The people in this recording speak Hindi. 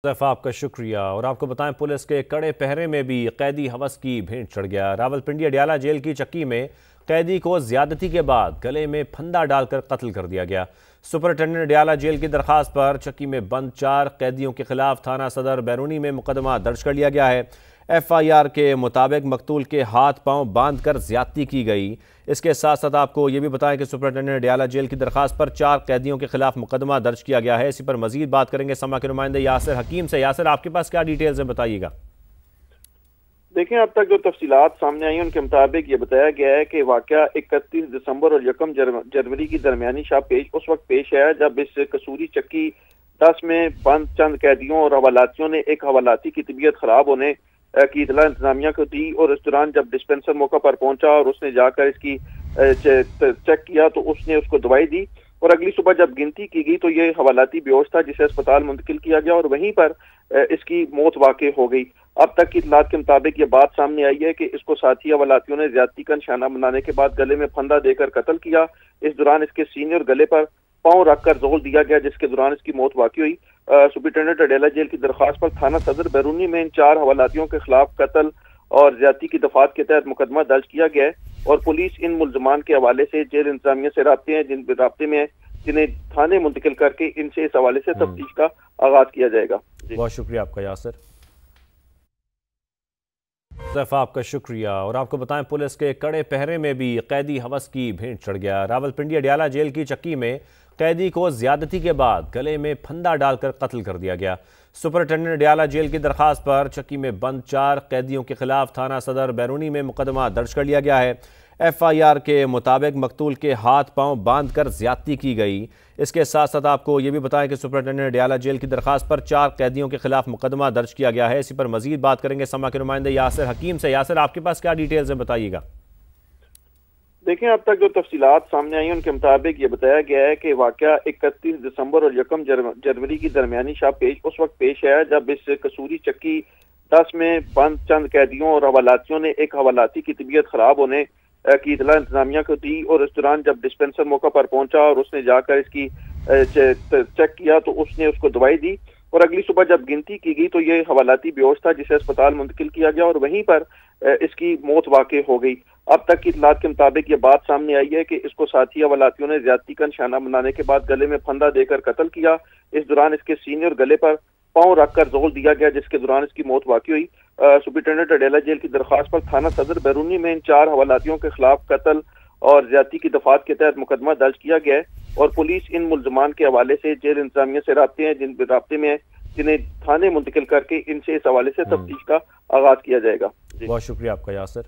आपका शुक्रिया। और आपको बताएं, पुलिस के कड़े पहरे में भी कैदी हवस की भेंट चढ़ गया। रावलपिंडी अडियाला जेल की चक्की में कैदी को ज्यादती के बाद गले में फंदा डालकर कत्ल कर दिया गया। सुपरिटेंडेंट अडियाला जेल की दरखास्त पर चक्की में बंद 4 कैदियों के खिलाफ थाना सदर बैरूनी में मुकदमा दर्ज कर लिया गया है। FIR के मुताबिक मकतूल के हाथ पांव बांधकर ज्यादती की गई। इसके साथ साथ आपको ये भी बताएं कि सुपरिटेंडेंट अडियाला जेल की दरखास्त पर 4 कैदियों के खिलाफ मुकदमा दर्ज किया गया है। इसी पर मजीद बात करेंगे समा के नुमाइंदे यासिर हकीम से। यासिर, आपके पास क्या डिटेल्स हैं, बताइएगा। देखें, अब तक जो तफसीलात सामने आई उनके मुताबिक ये बताया गया है कि वाकया 31 दिसंबर और 1 जनवरी की दरमियानी शाह उस वक्त पेश है जब इस कसूरी चक्की 10 में बंद चंद कैदियों और हवालातियों ने एक हवालाती की तबीयत खराब होने की इतला इंतजामिया को दी। और इस दौरान जब डिस्पेंसर मौका पर पहुंचा और उसने जाकर इसकी चेक किया तो उसने उसको दवाई दी और अगली सुबह जब गिनती की गई तो ये हवालाती बेहोश था, जिसे अस्पताल मुंतकिल किया गया और वहीं पर इसकी मौत वाक़ई हो गई। अब तक की इतलात के मुताबिक ये बात सामने आई है कि इसको साथी हवालातियों ने ज्यादती का निशाना बनाने के बाद गले में फंदा देकर कत्ल किया। इस दौरान इसके सीने और गले पर पांव रखकर जोर दिया गया, जिसके दौरान इसकी मौत वाक़ई हुई। सुपरिटेंडेंट अडियाला जेल की दरखास्त पर थाना सदर बैरूनी में इन 4 हवालातियों के खिलाफ कत्ल और ज्यादती की दफात के तहत मुकदमा दर्ज किया गया है और पुलिस इन मुल्जमान के हवाले से जेल इंतजामिया से राब्ते में जिन्हें थाने मुंतकिल करके इनसे इस हवाले से तफ्तीश का आगाज किया जाएगा। बहुत शुक्रिया आपका यासिर। आपका शुक्रिया। और आपको बताएं, पुलिस के कड़े पहरे में भी कैदी हवस की भेंट चढ़ गया। रावलपिंडी अडियाला जेल की चक्की में कैदी को ज्यादती के बाद गले में फंदा डालकर कत्ल कर दिया गया। सुपरिटेंडेंट अडियाला जेल की दरखास्त पर चक्की में बंद 4 कैदियों के खिलाफ थाना सदर बैरूनी में मुकदमा दर्ज कर लिया गया है। FIR के मुताबिक मकतूल के हाथ पांव बांधकर ज्यादती की गई। इसके साथ साथ आपको ये भी बताएं कि सुपरिटेंडेंट अडियाला जेल की दरखास्त पर 4 कैदियों के खिलाफ मुकदमा दर्ज किया गया है। इसी पर मजीद बात करेंगे समा के नुमाइंदे यासिर हकीम से। यासिर, आपके पास क्या डिटेल्स हैं, बताइएगा। देखें, अब तक जो तफसीलात सामने आई उनके मुताबिक ये बताया गया है कि वाकया 31 दिसंबर और 1 जनवरी की दरमियानी शाह उस वक्त पेश है जब इस कसूरी चक्की 10 में बंद चंद कैदियों और हवालातियों ने एक हवालाती की तबीयत खराब होने की इतला इंतजामिया को दी और इस दौरान जब डिस्पेंसर मौका पर पहुंचा और उसने जाकर इसकी चेक किया तो उसने उसको दवाई दी और अगली सुबह जब गिनती की गई तो ये हवालाती बेहोश था, जिसे अस्पताल मुंतकिल किया गया और वहीं पर इसकी मौत वाक़ई हो गई। अब तक की इतलात के मुताबिक ये बात सामने आई है कि इसको साथी हवालातियों ने ज्यादती का निशाना बनाने के बाद गले में फंदा देकर कत्ल किया। इस दौरान इसके सीने और गले पर पांव रखकर जोर दिया गया, जिसके दौरान इसकी मौत वाक़ई हुई। सुपरिटेंडेंट अडियाला जेल की दरखास्त पर थाना सदर बैरूनी में इन 4 हवालातियों के खिलाफ कत्ल और ज्यादती की दफात के तहत मुकदमा दर्ज किया गया है और पुलिस इन मुल्जमान के हवाले से जेल इंतजामिया से राब्ते में जिन्हें थाने मुंतकिल करके इनसे इस हवाले से तफ्तीश का आगाज किया जाएगा। बहुत शुक्रिया आपका यासिर।